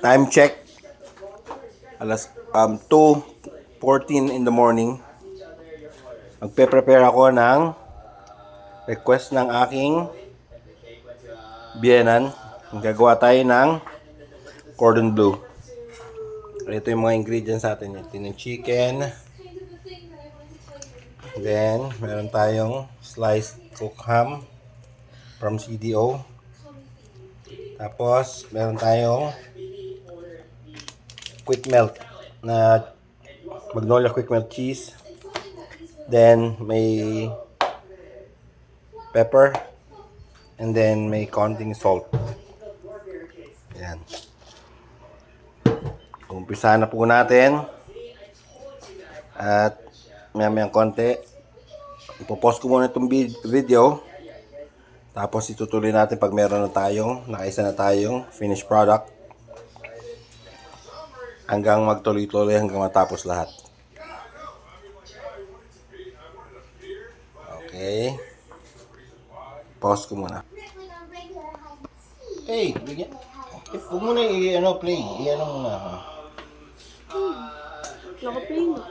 Time check. Alas 2:14 in the morning. Magpe-prepare ako ng request ng aking biyenan. Gagawa tayo ng cordon bleu. Ito yung mga ingredients natin. Ito yung chicken. Then, meron tayong sliced cooked ham from CDO. Tapos, meron tayong quick melt na Magnolia quick melt cheese. Then, may pepper. And then, may konting salt. Ayan. Umpisa na po natin. At maya-mayang konti. Ipopost ko muna itong video. Tapos itutuloy natin pag meron na tayong, nakaisa na tayong finished product. Hanggang magtuloy-tuloy hanggang matapos lahat. Okay. Pause ko muna. Hey, bigyan. Huwag mo na play. I-ano muna. Naka-play na.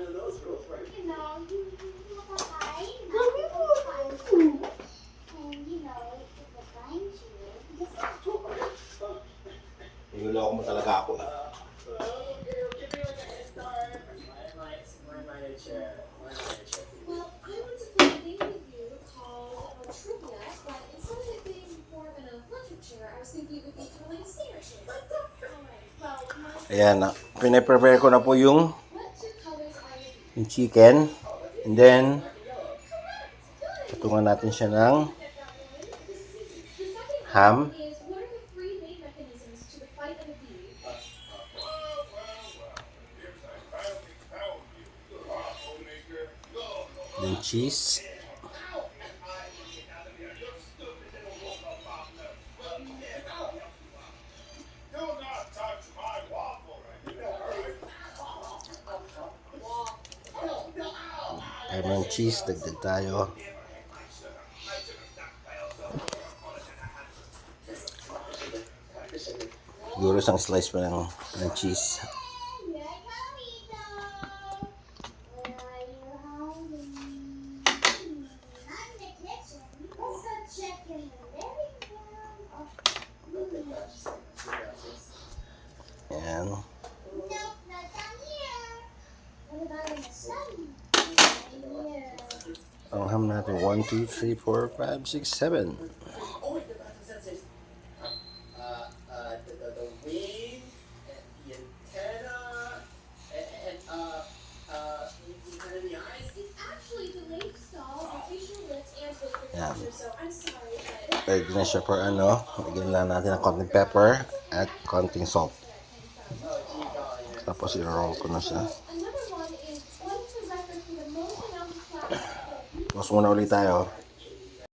Niloloko mo talaga ako eh. Ayan na. Pinaprepare ko na po yung chicken. And then, patungan natin siya ng ham. Then cheese. Ayun ng cheese, dagdag tayo. Siguro isang slice pa ng cheese. Ayan. Ang ham natin 1, 2, 3, 4, 5, 6, 7. Yan. Pwede na siya for ano. Lagyan lang natin ng konting pepper at konting salt. Tapos i-roll ko na siya. Tapos muna ulit tayo.